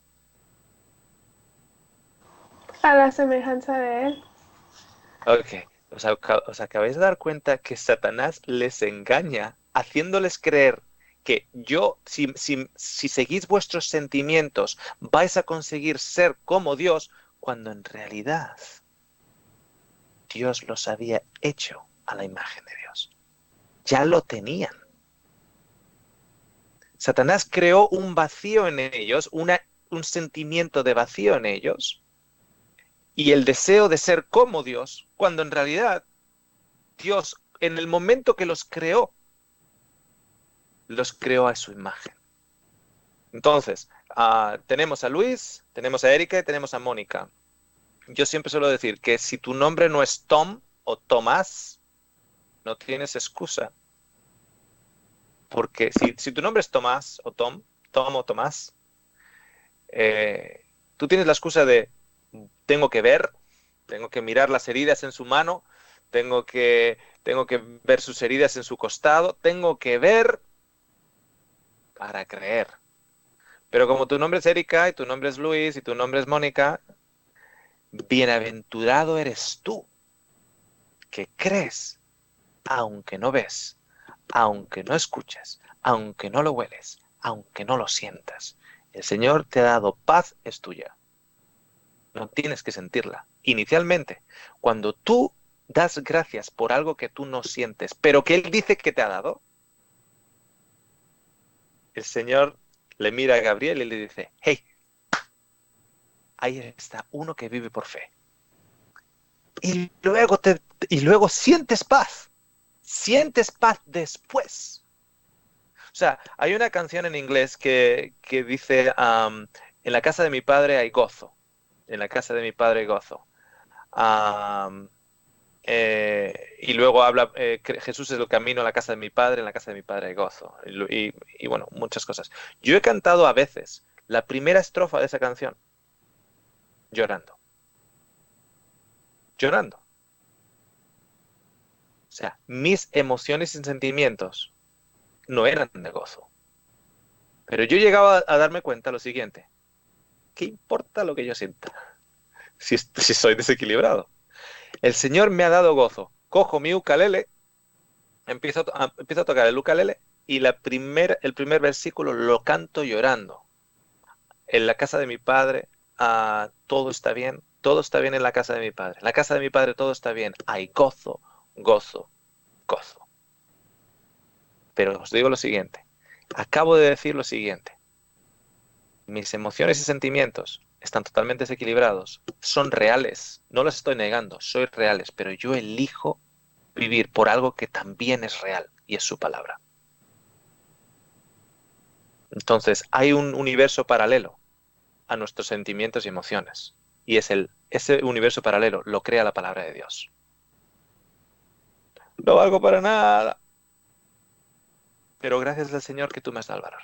[SPEAKER 3] A la semejanza de Él.
[SPEAKER 2] Ok. Os acabáis de dar cuenta que Satanás les engaña haciéndoles creer que si seguís vuestros sentimientos vais a conseguir ser como Dios, cuando en realidad Dios los había hecho a la imagen de Dios. Ya lo tenían. Satanás creó un vacío en ellos, un sentimiento de vacío en ellos, y el deseo de ser como Dios, cuando en realidad Dios, en el momento que los creó a su imagen. Entonces, tenemos a Luis, tenemos a Erika y tenemos a Mónica. Yo siempre suelo decir que si tu nombre no es Tom o Tomás, no tienes excusa. Porque si tu nombre es Tomás o Tom o Tomás, tú tienes la excusa de tengo que ver, tengo que mirar las heridas en su mano, tengo que ver sus heridas en su costado, tengo que ver para creer. Pero como tu nombre es Erika y tu nombre es Luis y tu nombre es Mónica, bienaventurado eres tú, que crees, aunque no ves, aunque no escuches, aunque no lo hueles, aunque no lo sientas. El Señor te ha dado paz, es tuya. No tienes que sentirla. Inicialmente, cuando tú das gracias por algo que tú no sientes, pero que Él dice que te ha dado, el Señor le mira a Gabriel y le dice, hey, ahí está uno que vive por fe. Y luego sientes paz después. O sea, hay una canción en inglés que dice, en la casa de mi padre hay gozo, en la casa de mi padre hay gozo. Um, y luego habla, Jesús es el camino a la casa de mi padre, en la casa de mi padre hay gozo. Y bueno, muchas cosas. Yo he cantado a veces la primera estrofa de esa canción llorando. Llorando. O sea, mis emociones y sentimientos no eran de gozo. Pero yo llegaba a darme cuenta lo siguiente. ¿Qué importa lo que yo sienta? Si soy desequilibrado. El Señor me ha dado gozo. Cojo mi ukelele, empiezo a tocar el ukelele y el primer versículo lo canto llorando. En la casa de mi padre todo está bien en la casa de mi padre. En la casa de mi padre todo está bien. Hay gozo, gozo, gozo. Pero os digo lo siguiente. Acabo de decir lo siguiente. Mis emociones y sentimientos están totalmente desequilibrados. Son reales. No los estoy negando. Soy reales. Pero yo elijo vivir por algo que también es real. Y es su palabra. Entonces, hay un universo paralelo a nuestros sentimientos y emociones. Y ese universo paralelo lo crea la palabra de Dios. No valgo para nada. Pero gracias al Señor que tú me has dado el valor.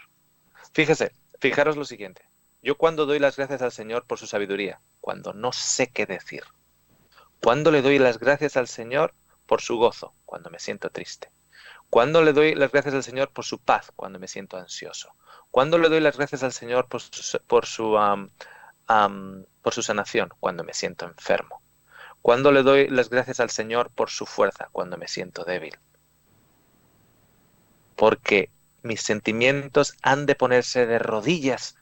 [SPEAKER 2] Fijaros lo siguiente. Yo cuando doy las gracias al Señor por su sabiduría, cuando no sé qué decir. Cuando le doy las gracias al Señor por su gozo, cuando me siento triste. Cuando le doy las gracias al Señor por su paz, cuando me siento ansioso. Cuando le doy las gracias al Señor por su sanación, cuando me siento enfermo. Cuando le doy las gracias al Señor por su fuerza, cuando me siento débil. Porque mis sentimientos han de ponerse de rodillas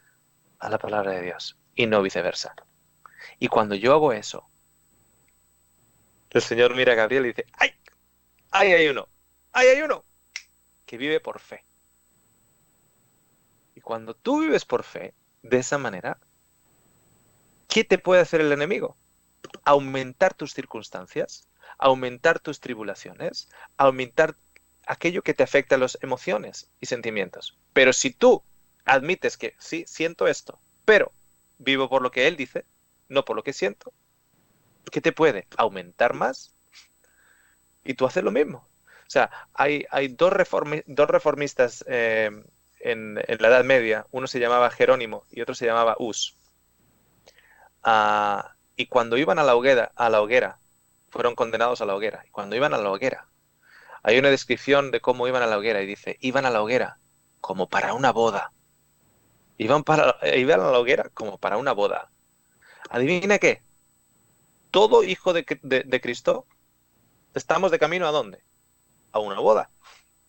[SPEAKER 2] a la palabra de Dios y no viceversa. Y cuando yo hago eso, el Señor mira a Gabriel y dice, ¡ay! ¡Ahí hay uno! ¡Ahí hay uno! Que vive por fe. Y cuando tú vives por fe, de esa manera, ¿qué te puede hacer el enemigo? Aumentar tus circunstancias, aumentar tus tribulaciones, aumentar aquello que te afecta a las emociones y sentimientos. Pero si tú admites que sí, siento esto, pero vivo por lo que él dice, no por lo que siento, ¿qué te puede? Aumentar más y tú haces lo mismo. O sea, hay dos reformistas en la Edad Media, uno se llamaba Jerónimo y otro se llamaba Hus. Y cuando iban a la hoguera, fueron condenados a la hoguera. Y cuando iban a la hoguera, hay una descripción de cómo iban a la hoguera y dice, iban a la hoguera como para una boda. Iban a la hoguera como para una boda. ¿Adivina qué? Todo hijo de Cristo estamos de camino ¿a dónde? A una boda.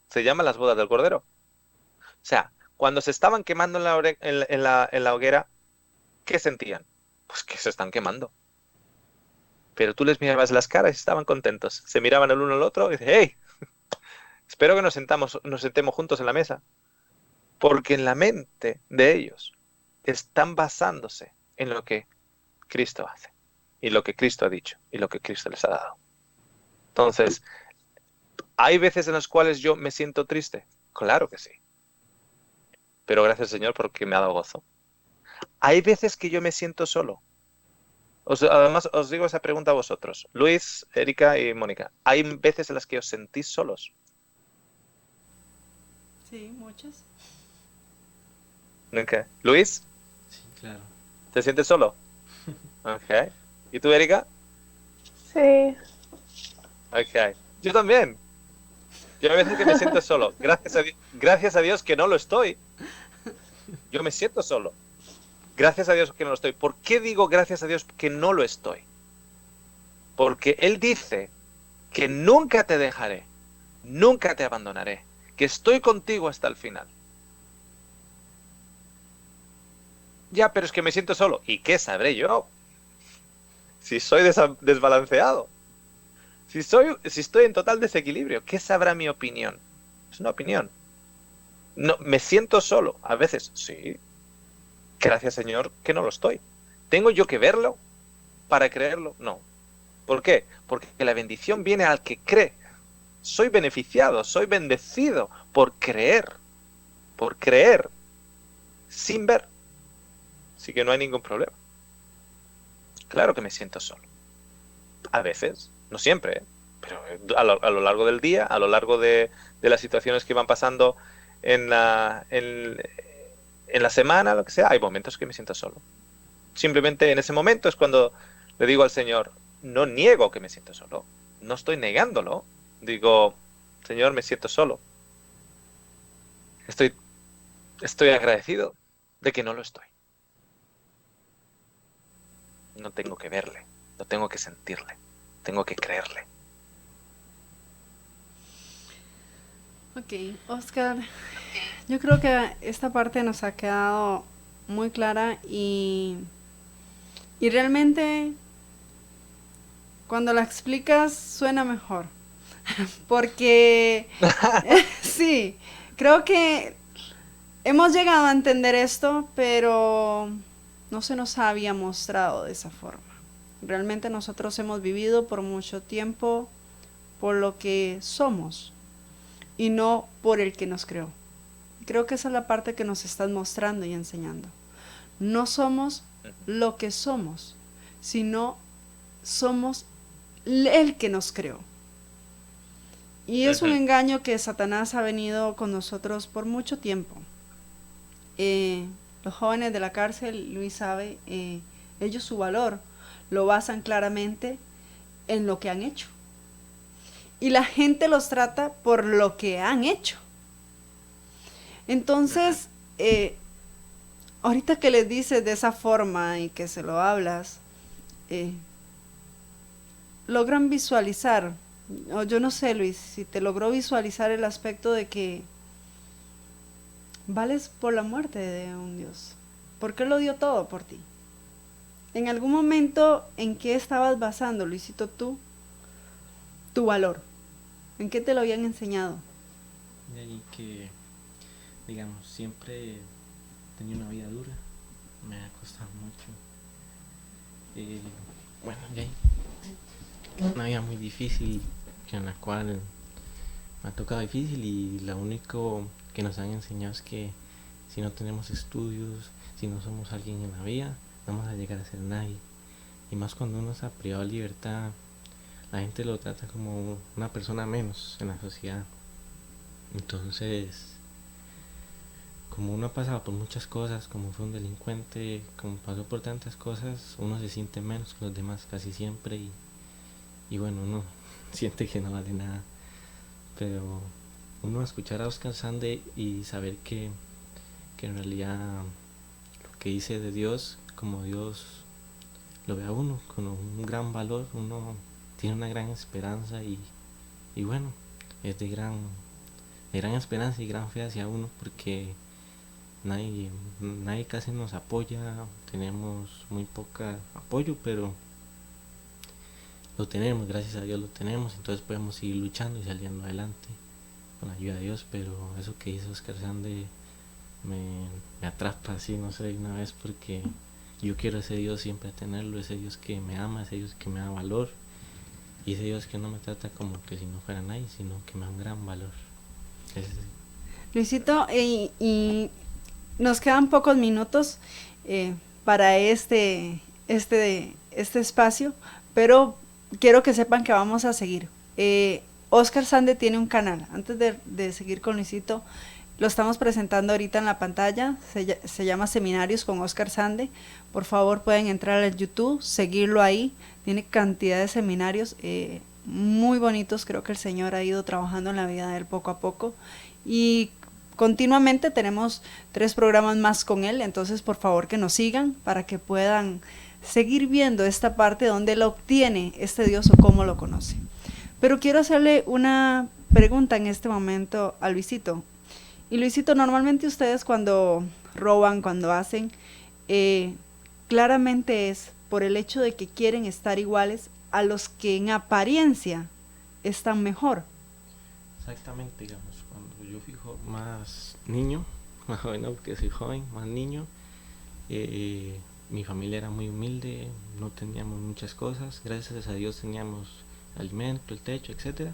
[SPEAKER 2] Se llaman las bodas del Cordero. O sea, cuando se estaban quemando en la hoguera, ¿qué sentían? Pues que se están quemando. Pero tú les mirabas las caras y estaban contentos. Se miraban el uno al otro y dicen, ¡hey! Espero que nos sentemos juntos en la mesa. Porque en la mente de ellos están basándose en lo que Cristo hace. Y lo que Cristo ha dicho. Y lo que Cristo les ha dado. Entonces, ¿hay veces en las cuales yo me siento triste? Claro que sí. Pero gracias al Señor porque me ha dado gozo. ¿Hay veces que yo me siento solo? Además, os digo esa pregunta a vosotros. Luis, Erika y Mónica. ¿Hay veces en las que os sentís solos?
[SPEAKER 1] Sí, muchas.
[SPEAKER 2] Okay. ¿Luis?
[SPEAKER 4] Sí, claro.
[SPEAKER 2] ¿Te sientes solo? Ok. ¿Y tú, Erika?
[SPEAKER 3] Sí.
[SPEAKER 2] Ok. Yo también. Yo a veces que me siento solo. Gracias a Dios que no lo estoy. Yo me siento solo. Gracias a Dios que no lo estoy. ¿Por qué digo gracias a Dios que no lo estoy? Porque Él dice que nunca te dejaré, nunca te abandonaré, que estoy contigo hasta el final. Ya, pero es que me siento solo. ¿Y qué sabré yo? Si soy desbalanceado. Si estoy en total desequilibrio, ¿qué sabrá mi opinión? Es una opinión. No, me siento solo. A veces, sí. Gracias, Señor, que no lo estoy. ¿Tengo yo que verlo para creerlo? No. ¿Por qué? Porque la bendición viene al que cree. Soy beneficiado, soy bendecido por creer. Por creer. Sin ver. Así que no hay ningún problema. Claro que me siento solo. A veces, no siempre, ¿eh? Pero a lo largo del día, a lo largo de las situaciones que van pasando en la semana, lo que sea, hay momentos que me siento solo. Simplemente en ese momento es cuando le digo al Señor, no niego que me siento solo, no estoy negándolo. Digo, Señor, me siento solo. Estoy agradecido de que no lo estoy. No tengo que verle, no tengo que sentirle, tengo que creerle.
[SPEAKER 1] Ok, Oscar, yo creo que esta parte nos ha quedado muy clara y realmente cuando la explicas suena mejor. Porque sí, creo que hemos llegado a entender esto, pero no se nos había mostrado de esa forma. Realmente nosotros hemos vivido por mucho tiempo por lo que somos y no por el que nos creó. Creo que esa es la parte que nos estás mostrando y enseñando. No somos lo que somos, sino somos el que nos creó. Y es un engaño que Satanás ha venido con nosotros por mucho tiempo. Los jóvenes de la cárcel, Luis sabe, ellos su valor lo basan claramente en lo que han hecho. Y la gente los trata por lo que han hecho. Entonces, ahorita que les dices de esa forma y que se lo hablas, logran visualizar, o yo no sé, Luis, si te logró visualizar el aspecto de que vales por la muerte de un Dios, porque Él lo dio todo por ti. En algún momento, ¿en qué estabas basando, Luisito, tú, tu valor? ¿En qué te lo habían enseñado?
[SPEAKER 4] De ahí que, digamos, siempre he tenido una vida dura, me ha costado mucho. Bueno, de ahí, una vida muy difícil, en la cual me ha tocado difícil, y lo único que nos han enseñado es que si no tenemos estudios, si no somos alguien en la vida, no vamos a llegar a ser nadie. Y más cuando uno se ha privado de libertad, la gente lo trata como una persona menos en la sociedad. Entonces, como uno ha pasado por muchas cosas, como fue un delincuente, como pasó por tantas cosas, uno se siente menos que los demás casi siempre, y bueno, uno siente que no vale nada. Pero uno escuchar a Oscar Sande y saber que en realidad lo que dice de Dios, como Dios lo ve a uno con un gran valor, uno tiene una gran esperanza, y bueno, es de gran esperanza y gran fe hacia uno, porque nadie casi nos apoya, tenemos muy poca apoyo, pero lo tenemos, gracias a Dios lo tenemos, entonces podemos seguir luchando y saliendo adelante con la ayuda de Dios. Pero eso que hizo Oscar Sande me atrapa así, no sé, una vez, porque yo quiero ese Dios siempre tenerlo, ese Dios que me ama, ese Dios que me da valor, y ese Dios que no me trata como que si no fuera nadie, sino que me da un gran valor.
[SPEAKER 1] Luisito, y nos quedan pocos minutos para este espacio, pero quiero que sepan que vamos a seguir. Oscar Sande tiene un canal. Antes de seguir con Luisito, lo estamos presentando ahorita en la pantalla. Se llama Seminarios con Oscar Sande. Por favor, pueden entrar al YouTube, seguirlo ahí. Tiene cantidad de seminarios. muy bonitos. Creo que el Señor ha ido trabajando en la vida de él poco a poco y continuamente tenemos 3 programas más con él, entonces por favor que nos sigan para que puedan seguir viendo esta parte donde él obtiene este Dios o cómo lo conoce. Pero quiero hacerle una pregunta en este momento a Luisito. Y Luisito, normalmente ustedes cuando roban, cuando hacen, claramente es por el hecho de que quieren estar iguales a los que en apariencia están mejor.
[SPEAKER 4] Exactamente, digamos, cuando yo fijo más niño, más joven, no, porque soy joven, más niño, mi familia era muy humilde, no teníamos muchas cosas, gracias a Dios teníamos alimento, el techo, etcétera,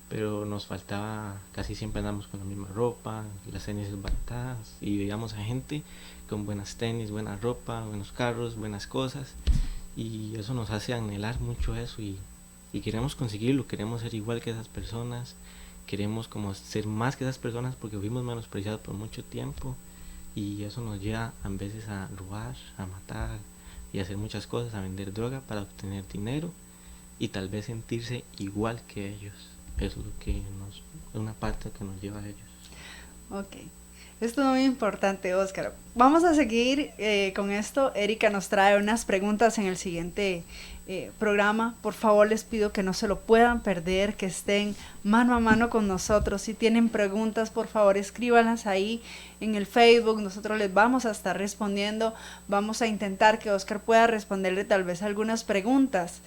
[SPEAKER 4] pero nos faltaba, casi siempre andamos con la misma ropa, las tenis baratadas, y veíamos a gente con buenas tenis, buena ropa, buenos carros, buenas cosas, y eso nos hace anhelar mucho eso, y queremos conseguirlo, queremos ser igual que esas personas, queremos como ser más que esas personas porque fuimos menospreciados por mucho tiempo, y eso nos lleva a veces a robar, a matar y a hacer muchas cosas, a vender droga para obtener dinero y tal vez sentirse igual que ellos. Eso es lo que es una parte que nos lleva a ellos.
[SPEAKER 1] Ok, esto es muy importante, Oscar. Vamos a seguir con esto. Erika nos trae unas preguntas en el siguiente programa. Por favor, les pido que no se lo puedan perder, que estén mano a mano con nosotros. Si tienen preguntas, por favor, escríbanlas ahí en el Facebook. Nosotros les vamos a estar respondiendo. Vamos a intentar que Oscar pueda responderle tal vez algunas preguntas.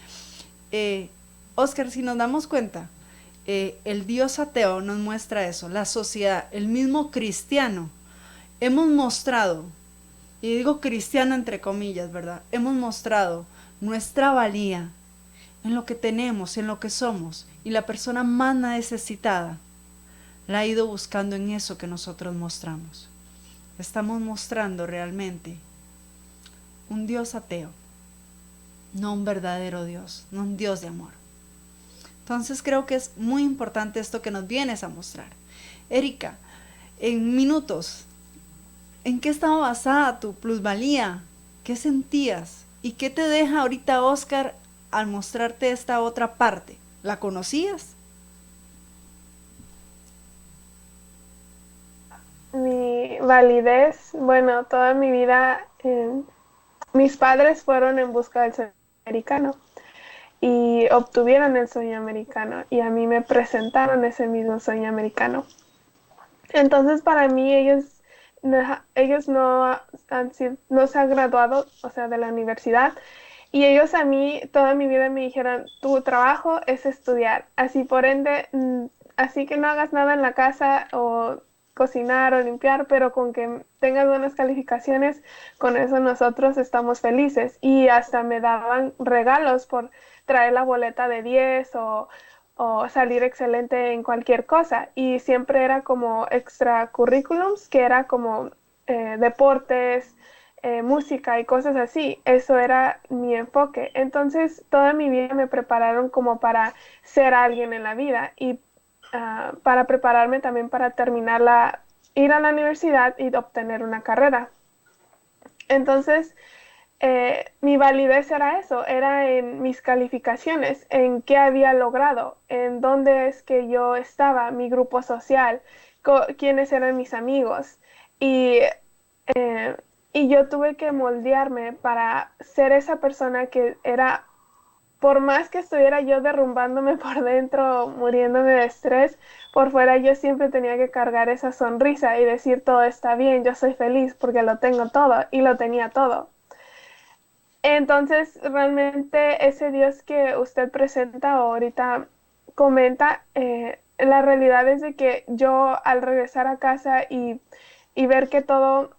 [SPEAKER 1] Oscar, si nos damos cuenta, el Dios ateo nos muestra eso, la sociedad, el mismo cristiano, hemos mostrado, y digo cristiano entre comillas, ¿verdad? Hemos mostrado nuestra valía en lo que tenemos, en lo que somos, y la persona más necesitada la ha ido buscando en eso que nosotros mostramos. Estamos mostrando realmente un Dios ateo, no un verdadero Dios, no un Dios de amor. Entonces creo que es muy importante esto que nos vienes a mostrar. Erika, en minutos, ¿en qué estaba basada tu plusvalía? ¿Qué sentías? ¿Y qué te deja ahorita Oscar al mostrarte esta otra parte? ¿La conocías?
[SPEAKER 3] Mi validez, bueno, toda mi vida, mis padres fueron en busca del sueño americano y obtuvieron el sueño americano y a mí me presentaron ese mismo sueño americano. Entonces para mí ellos no se han graduado, o sea, de la universidad, y ellos a mí toda mi vida me dijeron, tu trabajo es estudiar, así por ende, así que no hagas nada en la casa o cocinar o limpiar, pero con que tengas buenas calificaciones, con eso nosotros estamos felices. Y hasta me daban regalos por traer la boleta de 10 o salir excelente en cualquier cosa. Y siempre era como extracurriculums, que era como deportes, música y cosas así. Eso era mi enfoque. Entonces toda mi vida me prepararon como para ser alguien en la vida y para prepararme también para ir a la universidad y obtener una carrera. Entonces, mi validez era eso, era en mis calificaciones, en qué había logrado, en dónde es que yo estaba, mi grupo social, quiénes eran mis amigos. Y, eh, y yo tuve que moldearme para ser esa persona que era, por más que estuviera yo derrumbándome por dentro, muriéndome de estrés, por fuera yo siempre tenía que cargar esa sonrisa y decir todo está bien, yo soy feliz porque lo tengo todo y lo tenía todo. Entonces, realmente ese Dios que usted presenta o ahorita comenta, la realidad es de que yo al regresar a casa y ver que todo,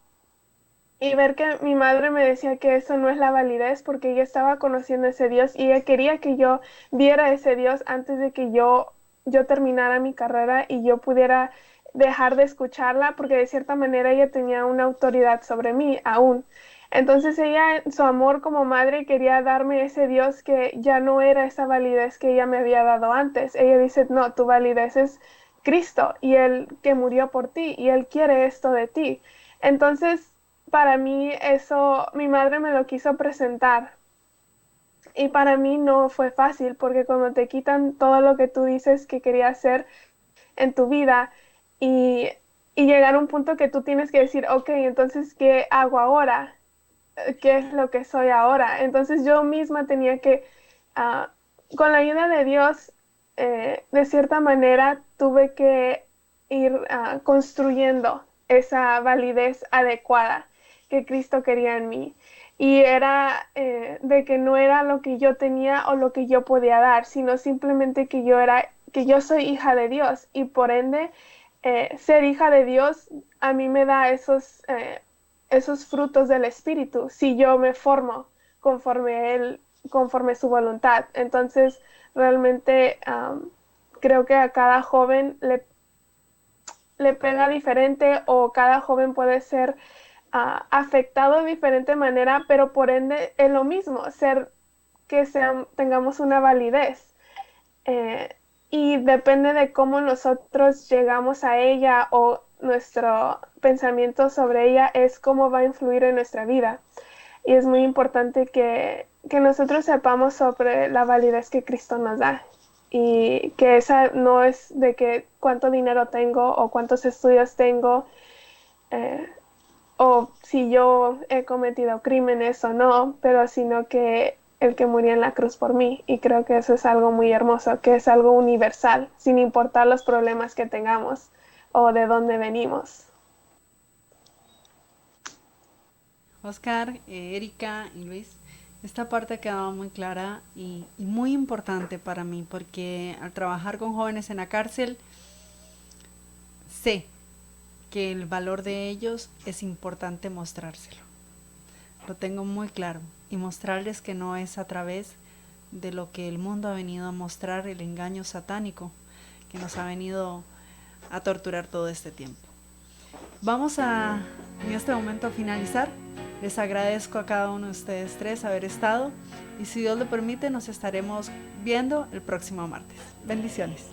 [SPEAKER 3] y ver que mi madre me decía que eso no es la validez porque ella estaba conociendo ese Dios y ella quería que yo viera ese Dios antes de que yo terminara mi carrera y yo pudiera dejar de escucharla porque de cierta manera ella tenía una autoridad sobre mí aún. Entonces ella, en su amor como madre, quería darme ese Dios que ya no era esa validez que ella me había dado antes. Ella dice, no, tu validez es Cristo y Él que murió por ti y Él quiere esto de ti. Entonces, para mí eso, mi madre me lo quiso presentar Y para mí no fue fácil, porque cuando te quitan todo lo que tú dices que querías hacer en tu vida y, y llegar a un punto que tú tienes que decir, ok, entonces, ¿qué hago ahora? ¿Qué es lo que soy ahora? Entonces yo misma tenía que, uh, con la ayuda de Dios, de cierta manera tuve que ir construyendo esa validez adecuada que Cristo quería en mí. Y era de que no era lo que yo tenía o lo que yo podía dar, sino simplemente que yo soy hija de Dios, y por ende ser hija de Dios a mí me da esos frutos del Espíritu si yo me formo conforme Él, conforme su voluntad. Entonces, realmente creo que a cada joven le pega diferente, o cada joven puede ser afectado de diferente manera, pero por ende es lo mismo, tengamos una validez. Y depende de cómo nosotros llegamos a ella, o nuestro pensamiento sobre ella es cómo va a influir en nuestra vida. Y es muy importante que nosotros sepamos sobre la validez que Cristo nos da, y que esa no es de que cuánto dinero tengo o cuántos estudios tengo, eh, o si yo he cometido crímenes o no, pero sino que el que murió en la cruz por mí. Y creo que eso es algo muy hermoso, que es algo universal, sin importar los problemas que tengamos o de dónde venimos.
[SPEAKER 1] Oscar, Erika y Luis, esta parte ha quedado muy clara y muy importante para mí, porque al trabajar con jóvenes en la cárcel, sé que el valor de ellos es importante mostrárselo. Lo tengo muy claro, y mostrarles que no es a través de lo que el mundo ha venido a mostrar, el engaño satánico que nos ha venido a torturar todo este tiempo. Vamos a, en este momento, a finalizar. Les agradezco a cada uno de ustedes tres haber estado, y si Dios lo permite nos estaremos viendo el próximo martes. Bendiciones.